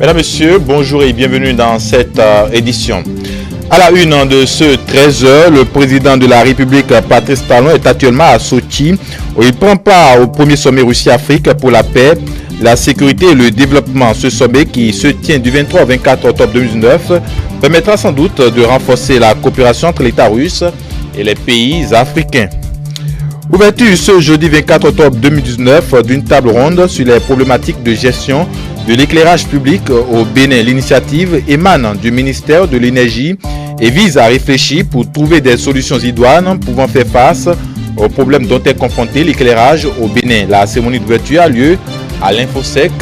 Mesdames, Messieurs, bonjour et bienvenue dans cette édition. À la une de ce 13h, le président de la République, Patrice Talon, est actuellement à Sochi, où il prend part au premier sommet Russie-Afrique pour la paix, la sécurité et le développement. Ce sommet, qui se tient du 23 au 24 octobre 2019, permettra sans doute de renforcer la coopération entre l'État russe et les pays africains. Ouverture ce jeudi 24 octobre 2019 d'une table ronde sur les problématiques de gestion de l'éclairage public au Bénin. L'initiative émane du ministère de l'Énergie et vise à réfléchir pour trouver des solutions idoines pouvant faire face aux problèmes dont est confronté l'éclairage au Bénin. La cérémonie d'ouverture a lieu à l'Infosec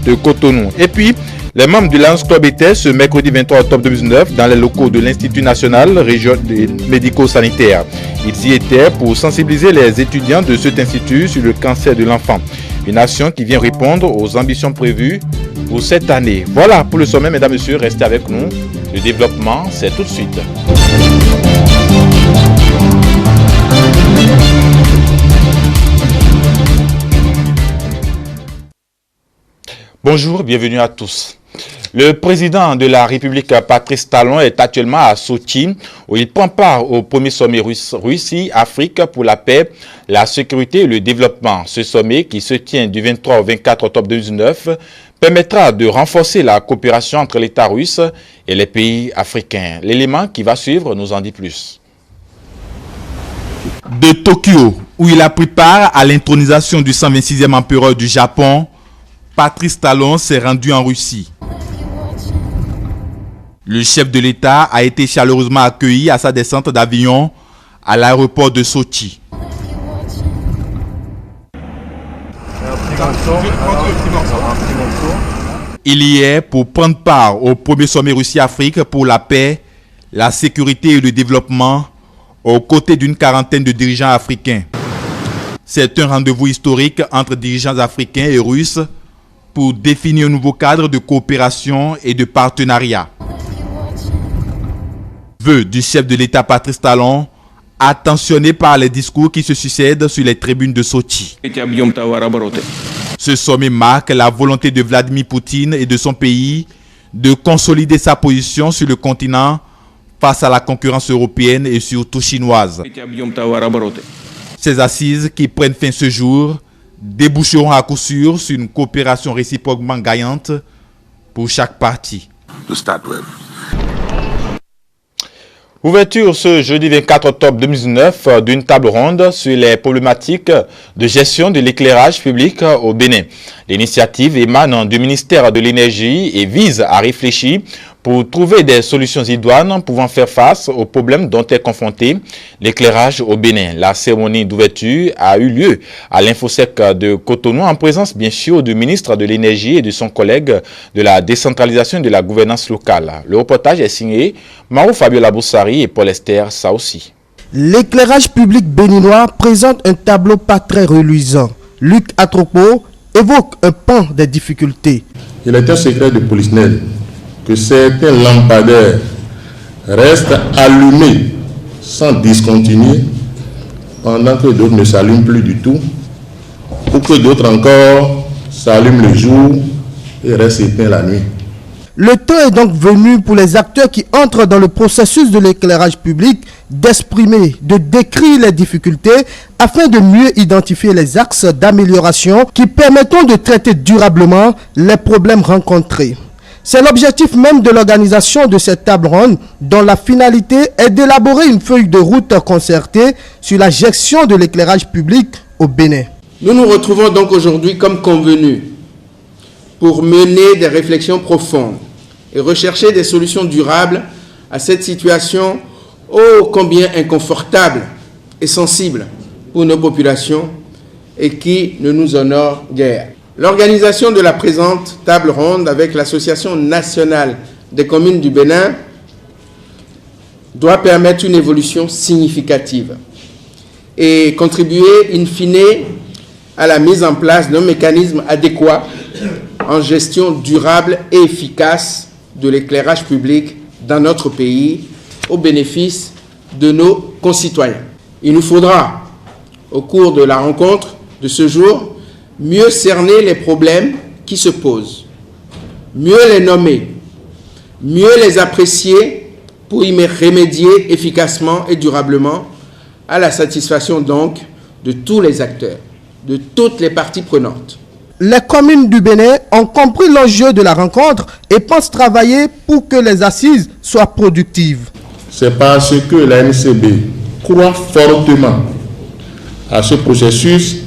de Cotonou. Et puis, les membres du Lions Club étaient ce mercredi 23 octobre 2019 dans les locaux de l'Institut national régional médico-sanitaire. Ils y étaient pour sensibiliser les étudiants de cet institut sur le cancer de l'enfant. Une action qui vient répondre aux ambitions prévues pour cette année. Voilà pour le sommet, mesdames, messieurs, restez avec nous. Le développement, c'est tout de suite. Bonjour, bienvenue à tous. Le président de la République, Patrice Talon, est actuellement à Sochi, où il prend part au premier sommet Russie-Afrique pour la paix, la sécurité et le développement. Ce sommet, qui se tient du 23 au 24 octobre 2019, permettra de renforcer la coopération entre l'État russe et les pays africains. L'élément qui va suivre nous en dit plus. De Tokyo, où il a pris part à l'intronisation du 126e empereur du Japon, Patrice Talon s'est rendu en Russie. Le chef de l'État a été chaleureusement accueilli à sa descente d'avion à l'aéroport de Sochi. Il y est pour prendre part au premier sommet Russie-Afrique pour la paix, la sécurité et le développement, aux côtés d'une quarantaine de dirigeants africains. C'est un rendez-vous historique entre dirigeants africains et russes pour définir un nouveau cadre de coopération et de partenariat. Vœu du chef de l'État Patrice Talon, attentionné par les discours qui se succèdent sur les tribunes de Sochi. Ce sommet marque la volonté de Vladimir Poutine et de son pays de consolider sa position sur le continent face à la concurrence européenne et surtout chinoise. Ces assises qui prennent fin ce jour déboucheront à coup sûr sur une coopération réciproquement gagnante pour chaque partie. Ouverture ce jeudi 24 octobre 2019 d'une table ronde sur les problématiques de gestion de l'éclairage public au Bénin. L'initiative émane du ministère de l'Énergie et vise à réfléchir pour trouver des solutions idoines pouvant faire face aux problèmes dont est confronté l'éclairage au Bénin. La cérémonie d'ouverture a eu lieu à l'Infosec de Cotonou en présence bien sûr du ministre de l'Énergie et de son collègue de la décentralisation et de la gouvernance locale. Le reportage est signé Marou Fabiola Boussari et Paul Esther Saoussi. L'éclairage public béninois présente un tableau pas très reluisant. Luc Atropo évoque un pan des difficultés. Il est un secret de polichinelle que certains lampadaires restent allumés sans discontinuer pendant que d'autres ne s'allument plus du tout, ou que d'autres encore s'allument le jour et restent éteints la nuit. Le temps est donc venu pour les acteurs qui entrent dans le processus de l'éclairage public d'exprimer, de décrire les difficultés afin de mieux identifier les axes d'amélioration qui permettront de traiter durablement les problèmes rencontrés. C'est l'objectif même de l'organisation de cette table ronde dont la finalité est d'élaborer une feuille de route concertée sur la gestion de l'éclairage public au Bénin. Nous nous retrouvons donc aujourd'hui comme convenu pour mener des réflexions profondes et rechercher des solutions durables à cette situation ô combien inconfortable et sensible pour nos populations et qui ne nous honore guère. L'organisation de la présente table ronde avec l'Association nationale des communes du Bénin doit permettre une évolution significative et contribuer in fine à la mise en place d'un mécanisme adéquat en gestion durable et efficace de l'éclairage public dans notre pays au bénéfice de nos concitoyens. Il nous faudra, au cours de la rencontre de ce jour, mieux cerner les problèmes qui se posent, mieux les nommer, mieux les apprécier pour y remédier efficacement et durablement à la satisfaction donc de tous les acteurs, de toutes les parties prenantes. Les communes du Bénin ont compris l'enjeu de la rencontre et pensent travailler pour que les assises soient productives. C'est parce que la NCB croit fortement à ce processus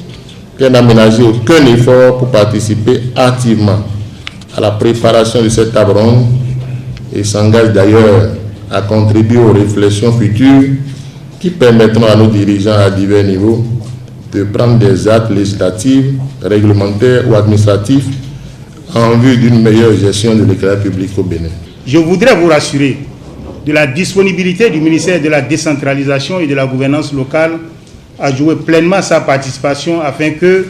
qu'elle n'a ménagé aucun effort pour participer activement à la préparation de cette table ronde et s'engage d'ailleurs à contribuer aux réflexions futures qui permettront à nos dirigeants à divers niveaux de prendre des actes législatifs, réglementaires ou administratifs en vue d'une meilleure gestion de l'éclairage public au Bénin. Je voudrais vous rassurer de la disponibilité du ministère de la décentralisation et de la gouvernance locale à jouer pleinement sa participation afin que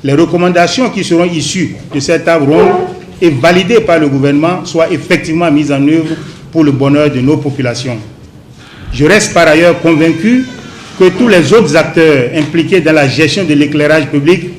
les recommandations qui seront issues de cette table ronde et validées par le gouvernement soient effectivement mises en œuvre pour le bonheur de nos populations. Je reste par ailleurs convaincu que tous les autres acteurs impliqués dans la gestion de l'éclairage public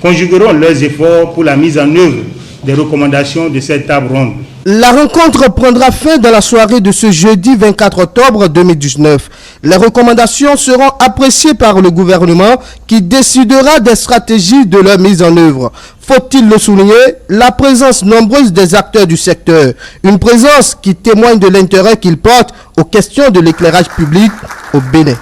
conjugueront leurs efforts pour la mise en œuvre des recommandations de cette table ronde. La rencontre prendra fin dans la soirée de ce jeudi 24 octobre 2019. Les recommandations seront appréciées par le gouvernement qui décidera des stratégies de leur mise en œuvre. Faut-il le souligner, la présence nombreuse des acteurs du secteur, une présence qui témoigne de l'intérêt qu'ils portent aux questions de l'éclairage public au Bénin.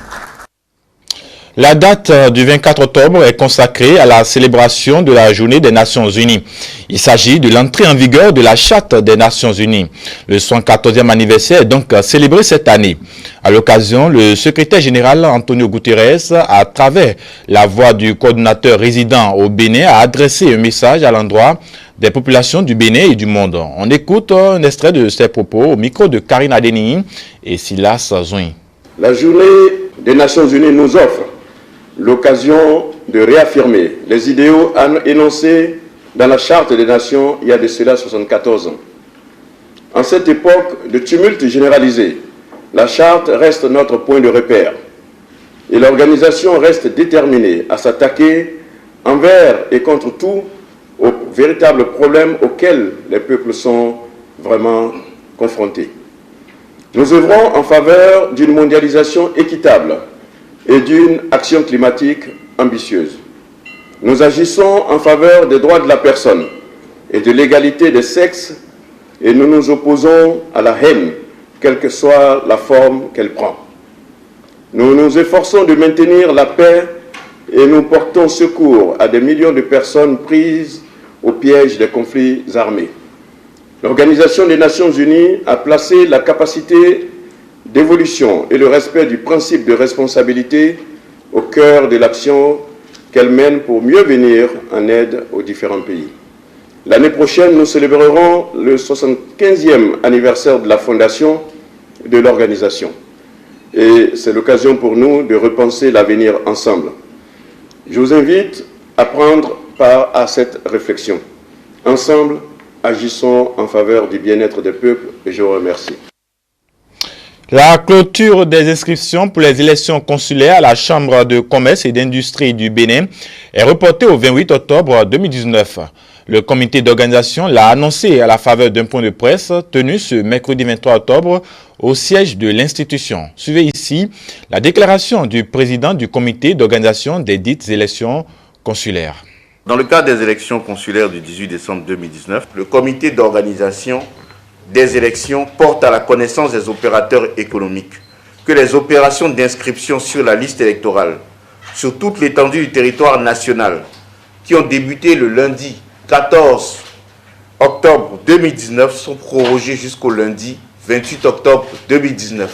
La date du 24 octobre est consacrée à la célébration de la Journée des Nations Unies. Il s'agit de l'entrée en vigueur de la Charte des Nations Unies. Le 114e anniversaire est donc célébré cette année. À l'occasion, le secrétaire général Antonio Guterres, à travers la voix du coordinateur résident au Bénin, a adressé un message à l'endroit des populations du Bénin et du monde. On écoute un extrait de ses propos au micro de Karine Adeni et Silas Zouin. La Journée des Nations Unies nous offre l'occasion de réaffirmer les idéaux énoncés dans la Charte des Nations il y a de cela 74 ans. En cette époque de tumulte généralisé, la Charte reste notre point de repère et l'organisation reste déterminée à s'attaquer envers et contre tout aux véritables problèmes auxquels les peuples sont vraiment confrontés. Nous œuvrons en faveur d'une mondialisation équitable et d'une action climatique ambitieuse. Nous agissons en faveur des droits de la personne et de l'égalité des sexes et nous nous opposons à la haine, quelle que soit la forme qu'elle prend. Nous nous efforçons de maintenir la paix et nous portons secours à des millions de personnes prises au piège des conflits armés. L'Organisation des Nations Unies a placé la capacité d'évolution et le respect du principe de responsabilité au cœur de l'action qu'elle mène pour mieux venir en aide aux différents pays. L'année prochaine, nous célébrerons le 75e anniversaire de la fondation de l'organisation. Et c'est l'occasion pour nous de repenser l'avenir ensemble. Je vous invite à prendre part à cette réflexion. Ensemble, agissons en faveur du bien-être des peuples et je vous remercie. La clôture des inscriptions pour les élections consulaires à la Chambre de commerce et d'industrie du Bénin est reportée au 28 octobre 2019. Le comité d'organisation l'a annoncé à la faveur d'un point de presse tenu ce mercredi 23 octobre au siège de l'institution. Suivez ici la déclaration du président du comité d'organisation des dites élections consulaires. Dans le cadre des élections consulaires du 18 décembre 2019, le comité d'organisation des élections porte à la connaissance des opérateurs économiques que les opérations d'inscription sur la liste électorale sur toute l'étendue du territoire national qui ont débuté le lundi 14 octobre 2019 sont prorogées jusqu'au lundi 28 octobre 2019.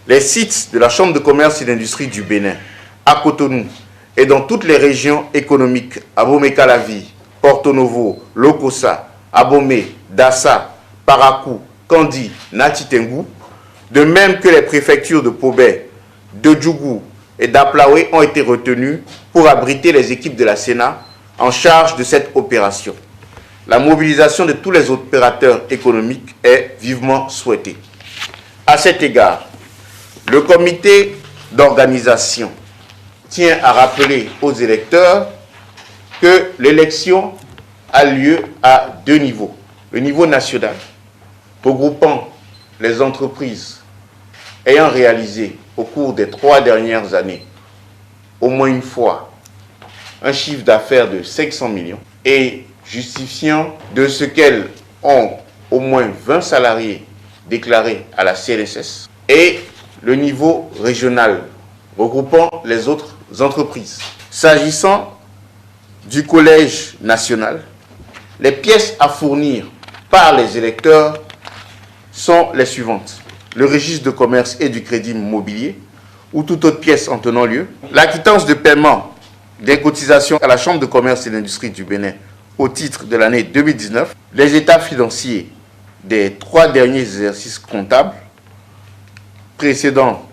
Les sites de la Chambre de commerce et d'industrie du Bénin, à Cotonou et dans toutes les régions économiques, Abomey-Calavi, Porto Novo, Lokossa, Abomey, Dassa, Parakou, Kandi, Natitengu, de même que les préfectures de Pobé, de Djougou et d'Aplaoué ont été retenues pour abriter les équipes de la Sénat en charge de cette opération. La mobilisation de tous les opérateurs économiques est vivement souhaitée. À cet égard, le comité d'organisation tient à rappeler aux électeurs que l'élection a lieu à deux niveaux. le niveau national, regroupant les entreprises ayant réalisé au cours des 3 dernières années au moins une fois un chiffre d'affaires de 500 millions et justifiant de ce qu'elles ont au moins 20 salariés déclarés à la CNSS, et le niveau régional regroupant les autres entreprises. S'agissant du collège national, les pièces à fournir par les électeurs sont les suivantes: le registre de commerce et du crédit immobilier ou toute autre pièce en tenant lieu, la quittance de paiement des cotisations à la Chambre de commerce et d'industrie du Bénin au titre de l'année 2019, les états financiers des 3 derniers exercices comptables précédant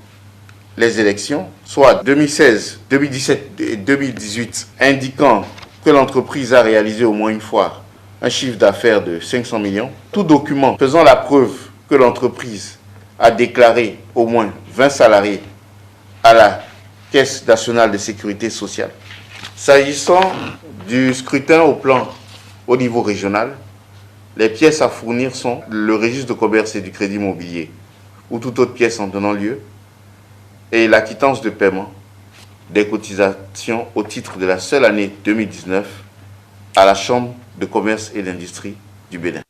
les élections, soit 2016, 2017 et 2018, indiquant que l'entreprise a réalisé au moins une fois un chiffre d'affaires de 500 millions, tout document faisant la preuve que l'entreprise a déclaré au moins 20 salariés à la Caisse nationale de sécurité sociale. S'agissant du scrutin au niveau régional, les pièces à fournir sont le registre de commerce et du crédit immobilier ou toute autre pièce en tenant lieu et la quittance de paiement des cotisations au titre de la seule année 2019 à la Chambre de commerce et d'industrie du Bénin.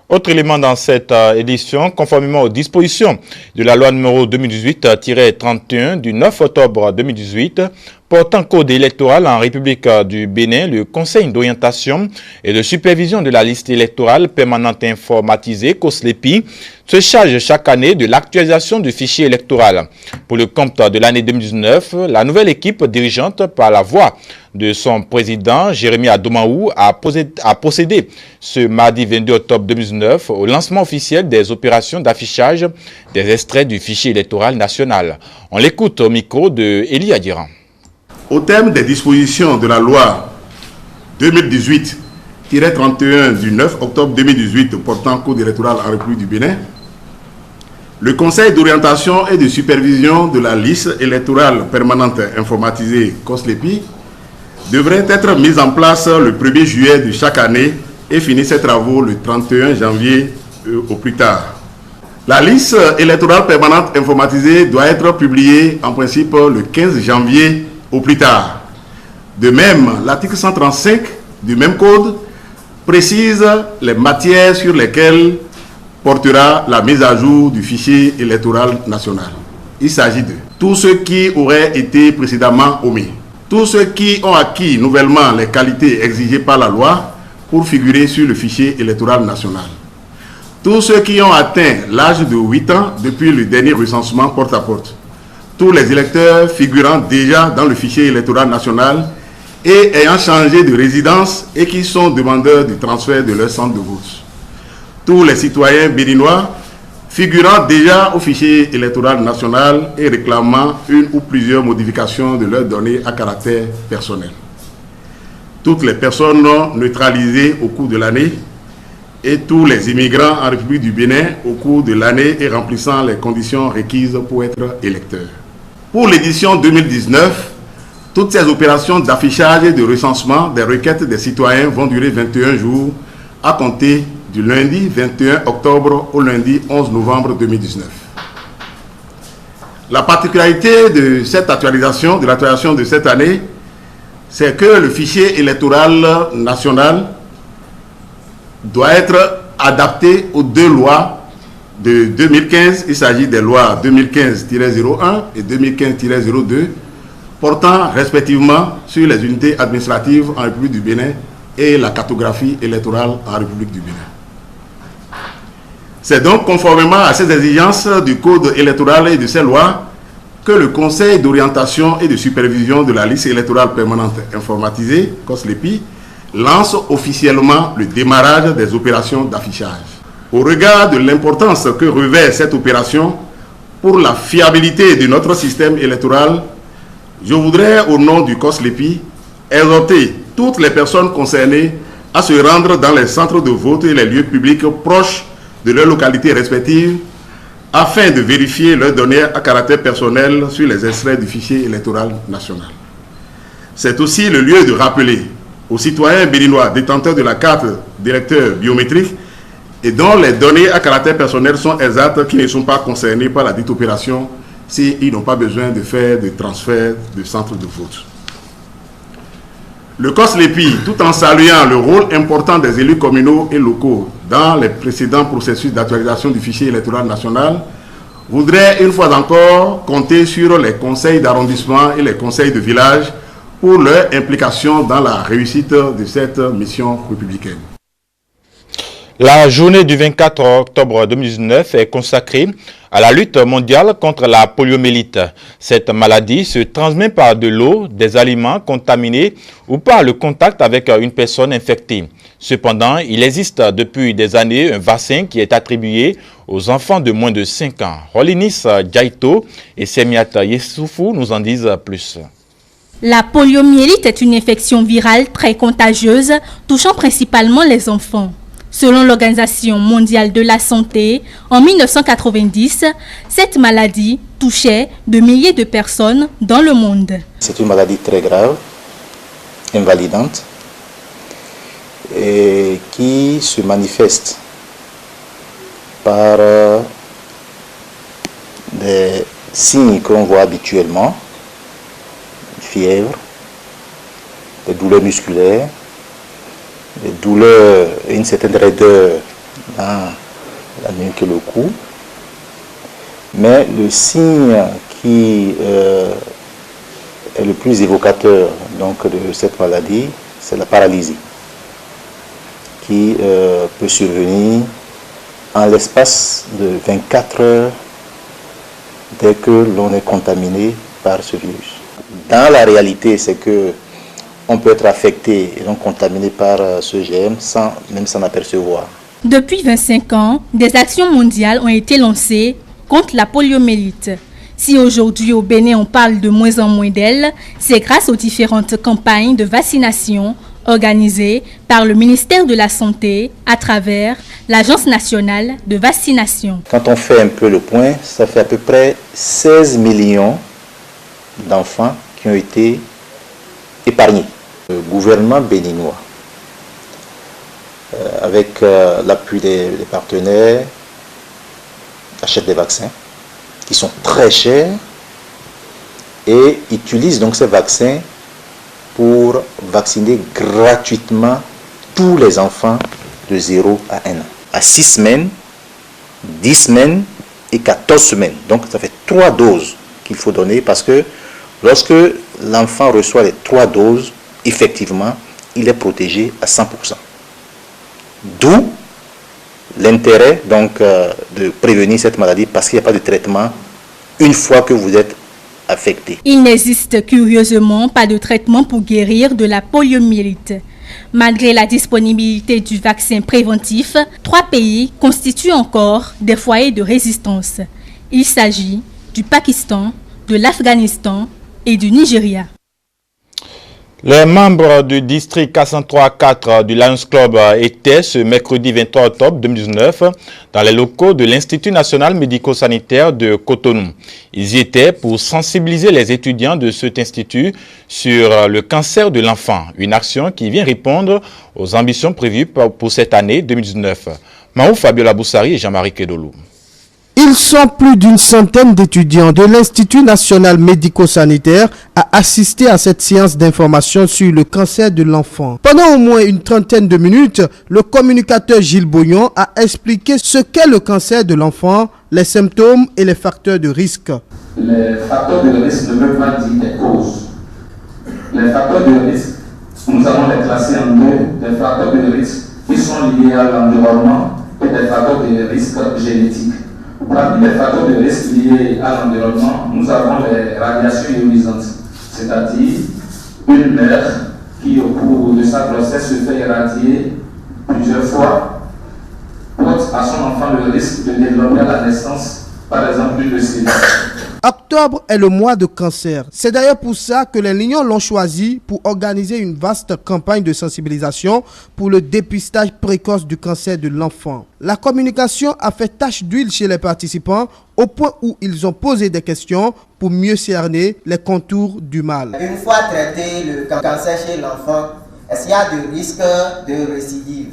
Autre élément dans cette édition, conformément aux dispositions de la loi numéro 2018-31 du 9 octobre 2018, portant code électoral en République du Bénin, le Conseil d'orientation et de supervision de la liste électorale permanente informatisée, COSLEPI, se charge chaque année de l'actualisation du fichier électoral. Pour le compte de l'année 2019, la nouvelle équipe dirigeante, par la voix de son président, Jérémy Adomaou, a procédé ce mardi 22 octobre 2019 au lancement officiel des opérations d'affichage des extraits du fichier électoral national. On l'écoute au micro de Elie Adiran. Au terme des dispositions de la loi 2018-31 du 9 octobre 2018 portant code électoral en République du Bénin, le Conseil d'orientation et de supervision de la liste électorale permanente informatisée COSLEPI devrait être mis en place le 1er juillet de chaque année et finir ses travaux le 31 janvier au plus tard. La liste électorale permanente informatisée doit être publiée en principe le 15 janvier au plus tard. De même, l'article 135 du même code précise les matières sur lesquelles portera la mise à jour du fichier électoral national. Il s'agit de tous ceux qui auraient été précédemment omis, tous ceux qui ont acquis nouvellement les qualités exigées par la loi pour figurer sur le fichier électoral national, tous ceux qui ont atteint l'âge de 8 ans depuis le dernier recensement porte à porte, tous les électeurs figurant déjà dans le fichier électoral national et ayant changé de résidence et qui sont demandeurs du transfert de leur centre de vote, tous les citoyens béninois figurant déjà au fichier électoral national et réclamant une ou plusieurs modifications de leurs données à caractère personnel, toutes les personnes neutralisées au cours de l'année et tous les immigrants en République du Bénin au cours de l'année et remplissant les conditions requises pour être électeurs. Pour l'édition 2019, toutes ces opérations d'affichage et de recensement des requêtes des citoyens vont durer 21 jours à compter du lundi 21 octobre au lundi 11 novembre 2019. La particularité de cette actualisation, de cette année, c'est que le fichier électoral national doit être adapté aux 2 lois de 2015, il s'agit des lois 2015-01 et 2015-02, portant respectivement sur les unités administratives en République du Bénin et la cartographie électorale en République du Bénin. C'est donc conformément à ces exigences du Code électoral et de ces lois que le Conseil d'orientation et de supervision de la liste électorale permanente informatisée, COSLEPI, lance officiellement le démarrage des opérations d'affichage. Au regard de l'importance que revêt cette opération pour la fiabilité de notre système électoral, je voudrais, au nom du COSLEPI, exhorter toutes les personnes concernées à se rendre dans les centres de vote et les lieux publics proches de leurs localités respectives afin de vérifier leurs données à caractère personnel sur les extraits du fichier électoral national. C'est aussi le lieu de rappeler aux citoyens béninois détenteurs de la carte d'électeur biométrique et dont les données à caractère personnel sont exactes, qui ne sont pas concernés par la dite opération s'ils n'ont pas besoin de faire de transfert de centre de vote. Le COSLEPI, tout en saluant le rôle important des élus communaux et locaux dans les précédents processus d'actualisation du fichier électoral national, voudrait une fois encore compter sur les conseils d'arrondissement et les conseils de village pour leur implication dans la réussite de cette mission républicaine. La journée du 24 octobre 2019 est consacrée à la lutte mondiale contre la poliomyélite. Cette maladie se transmet par de l'eau, des aliments contaminés ou par le contact avec une personne infectée. Cependant, il existe depuis des années un vaccin qui est attribué aux enfants de moins de 5 ans. Rolinis Djaito et Semiat Yessoufou nous en disent plus. La poliomyélite est une infection virale très contagieuse touchant principalement les enfants. Selon l'Organisation mondiale de la santé, en 1990, cette maladie touchait de milliers de personnes dans le monde. C'est une maladie très grave, invalidante, et qui se manifeste par des signes qu'on voit habituellement, fièvre, des douleurs musculaires, des douleurs et une certaine raideur dans la nuque et le cou. Mais le signe qui est le plus évocateur donc, de cette maladie, c'est la paralysie, qui peut survenir en l'espace de 24 heures dès que l'on est contaminé par ce virus. Dans la réalité, c'est que on peut être affecté et donc contaminé par ce germe sans même s'en apercevoir. Depuis 25 ans, des actions mondiales ont été lancées contre la poliomyélite. Si aujourd'hui au Bénin on parle de moins en moins d'elle, c'est grâce aux différentes campagnes de vaccination organisées par le ministère de la Santé à travers l'Agence nationale de vaccination. Quand on fait un peu le point, ça fait à peu près 16 millions d'enfants qui ont été épargnés. Le gouvernement béninois, avec l'appui des partenaires, achète des vaccins qui sont très chers et utilise donc ces vaccins pour vacciner gratuitement tous les enfants de 0 à 1 an. À 6 semaines, 10 semaines et 14 semaines. Donc ça fait 3 doses qu'il faut donner parce que lorsque l'enfant reçoit les 3 doses, effectivement, il est protégé à 100%. D'où l'intérêt donc de prévenir cette maladie parce qu'il n'y a pas de traitement une fois que vous êtes affecté. Il n'existe curieusement pas de traitement pour guérir de la poliomyélite. Malgré la disponibilité du vaccin préventif, 3 pays constituent encore des foyers de résistance. Il s'agit du Pakistan, de l'Afghanistan et du Nigeria. Les membres du district 403-4 du Lions Club étaient ce mercredi 23 octobre 2019 dans les locaux de l'Institut national médico-sanitaire de Cotonou. Ils y étaient pour sensibiliser les étudiants de cet institut sur le cancer de l'enfant, une action qui vient répondre aux ambitions prévues pour cette année 2019. Mahou Fabiola Boussari et Jean-Marie Kedolou. Ils sont plus d'une centaine d'étudiants de l'Institut national médico-sanitaire à assister à cette séance d'information sur le cancer de l'enfant. Pendant au moins une trentaine de minutes, le communicateur Gilles Boyon a expliqué ce qu'est le cancer de l'enfant, les symptômes et les facteurs de risque. Les facteurs de risque ne veulent pas dire des causes. Les facteurs de risque, nous allons les classer en deux, des facteurs de risque qui sont liés à l'environnement et des facteurs de risque génétiques. Parmi les facteurs de risque liés à l'environnement, nous avons les radiations ionisantes, c'est-à-dire une mère qui, au cours de sa grossesse, se fait irradier plusieurs fois, porte à son enfant le risque de développer à la naissance, par exemple, une leucémie. Octobre est le mois de cancer. C'est d'ailleurs pour ça que les Lions l'ont choisi pour organiser une vaste campagne de sensibilisation pour le dépistage précoce du cancer de l'enfant. La communication a fait tache d'huile chez les participants au point où ils ont posé des questions pour mieux cerner les contours du mal. Une fois traité le cancer chez l'enfant, est-ce qu'il y a de risque de récidive?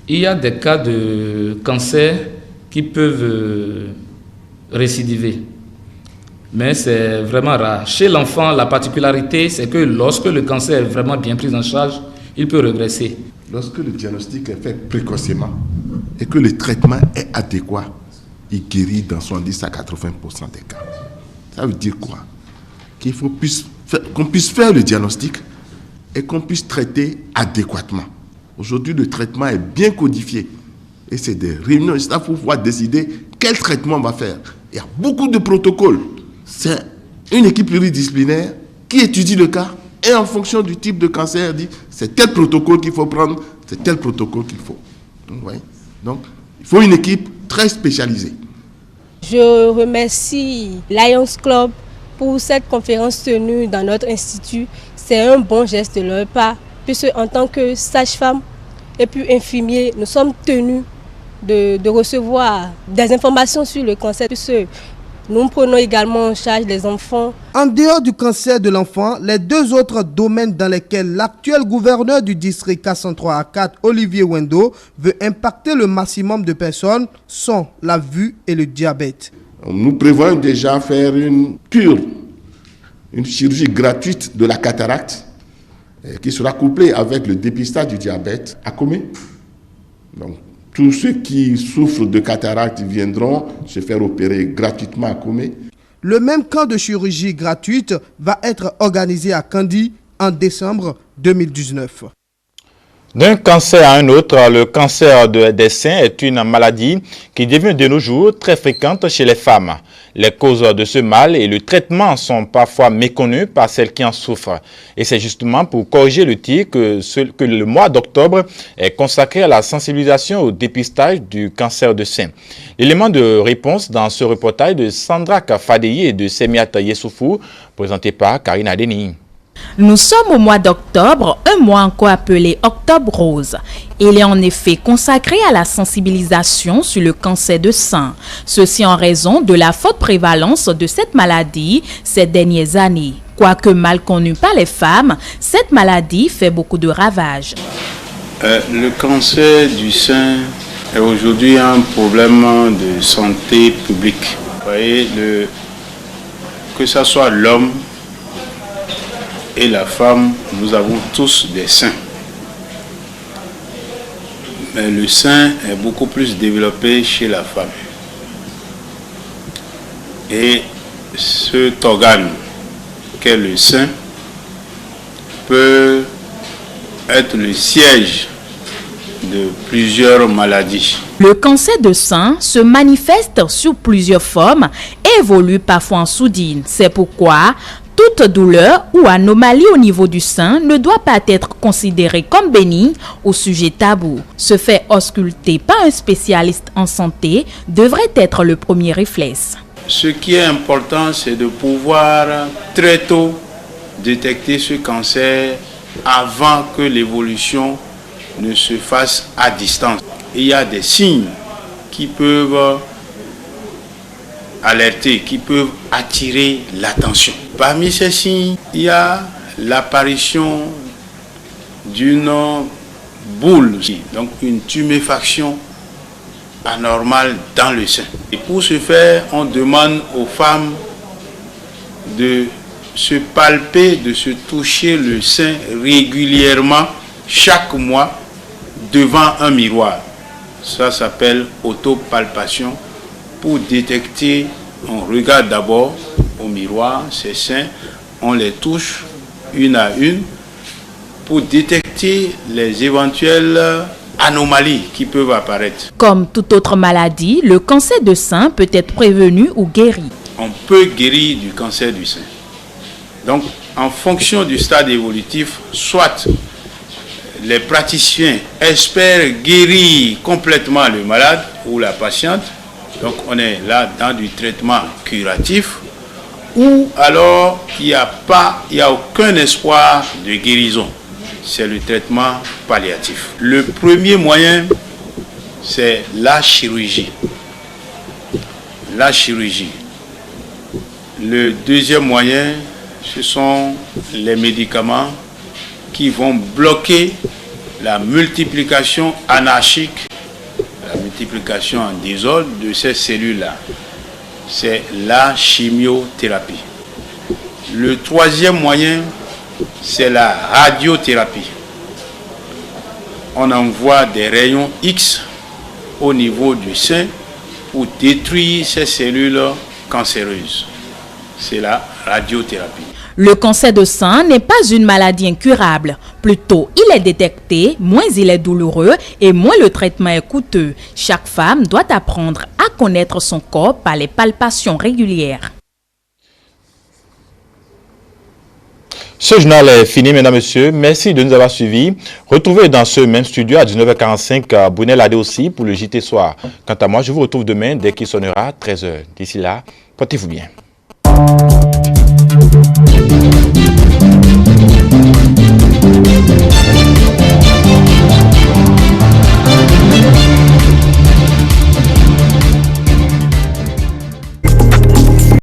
Il y a des cas de cancer qui peuvent récidiver, mais c'est vraiment rare. Chez l'enfant, la particularité, c'est que lorsque le cancer est vraiment bien pris en charge, il peut régresser. Lorsque le diagnostic est fait précocement et que le traitement est adéquat, il guérit dans 70 à 80% des cas. Ça veut dire quoi? Qu'on puisse faire le diagnostic et qu'on puisse traiter adéquatement. Aujourd'hui, le traitement est bien codifié. Et c'est des réunions, il faut pouvoir décider quel traitement on va faire. Il y a beaucoup de protocoles. C'est une équipe pluridisciplinaire qui étudie le cas et en fonction du type de cancer, dit c'est tel protocole qu'il faut prendre, c'est tel protocole qu'il faut. Donc, il faut une équipe très spécialisée. Je remercie Lions Club pour cette conférence tenue dans notre institut. C'est un bon geste de leur part, puisque en tant que sage-femme et puis infirmier, nous sommes tenus de recevoir des informations sur le cancer, puisque nous prenons également en charge les enfants. En dehors du cancer de l'enfant, les deux autres domaines dans lesquels l'actuel gouverneur du district 403 à 4, Olivier Wendo, veut impacter le maximum de personnes sont la vue et le diabète. Nous prévoyons déjà faire une cure, une chirurgie gratuite de la cataracte qui sera couplée avec le dépistage du diabète à Comé. Donc, tous ceux qui souffrent de cataracte viendront se faire opérer gratuitement à Comé. Le même camp de chirurgie gratuite va être organisé à Kandi en décembre 2019. D'un cancer à un autre, le cancer des seins est une maladie qui devient de nos jours très fréquente chez les femmes. Les causes de ce mal et le traitement sont parfois méconnus par celles qui en souffrent. Et c'est justement pour corriger le tir que le mois d'octobre est consacré à la sensibilisation au dépistage du cancer de sein. L'élément de réponse dans ce reportage de Sandra Kafadei et de Semiat Yessoufou, présenté par Karina Deni. Nous sommes au mois d'octobre, un mois encore appelé Octobre Rose. Il est en effet consacré à la sensibilisation sur le cancer de sein. Ceci en raison de la forte prévalence de cette maladie ces dernières années. Quoique mal connue par les femmes, cette maladie fait beaucoup de ravages. Le cancer du sein est aujourd'hui un problème de santé publique. Vous voyez, que ce soit l'homme et la femme, nous avons tous des seins. Mais le sein est beaucoup plus développé chez la femme. Et cet organe qu'est le sein peut être le siège de plusieurs maladies. Le cancer de sein se manifeste sous plusieurs formes et évolue parfois en sourdine. C'est pourquoi toute douleur ou anomalie au niveau du sein ne doit pas être considérée comme bénigne ou sujet tabou. Se faire ausculter par un spécialiste en santé devrait être le premier réflexe. Ce qui est important, c'est de pouvoir très tôt détecter ce cancer avant que l'évolution ne se fasse à distance. Il y a des signes qui peuvent alerter, qui peuvent attirer l'attention. Parmi ces signes, il y a l'apparition d'une boule, donc une tuméfaction anormale dans le sein. Et pour ce faire, on demande aux femmes de se palper, de se toucher le sein régulièrement, chaque mois, devant un miroir. Ça s'appelle autopalpation. Pour détecter, on regarde d'abord au miroir ces seins, on les touche une à une pour détecter les éventuelles anomalies qui peuvent apparaître. Comme toute autre maladie, le cancer de sein peut être prévenu ou guéri. On peut guérir du cancer du sein. Donc, en fonction du stade évolutif, soit les praticiens espèrent guérir complètement le malade ou la patiente, donc on est là dans du traitement curatif, ou alors il n'y a aucun espoir de guérison. C'est le traitement palliatif. Le premier moyen, c'est la chirurgie. La chirurgie. Le deuxième moyen, ce sont les médicaments qui vont bloquer la multiplication anarchique, la multiplication en désordre de ces cellules-là. C'est la chimiothérapie. Le troisième moyen, c'est la radiothérapie. On envoie des rayons X au niveau du sein pour détruire ces cellules cancéreuses. C'est la radiothérapie. Le cancer de sein n'est pas une maladie incurable. Plutôt, il est détecté, moins il est douloureux et moins le traitement est coûteux. Chaque femme doit apprendre à connaître son corps par les palpations régulières. Ce journal est fini, mesdames et messieurs. Merci de nous avoir suivis. Retrouvez dans ce même studio à 19h45 Bounel Adé aussi pour le JT Soir. Quant à moi, je vous retrouve demain dès qu'il sonnera 13h. D'ici là, portez-vous bien.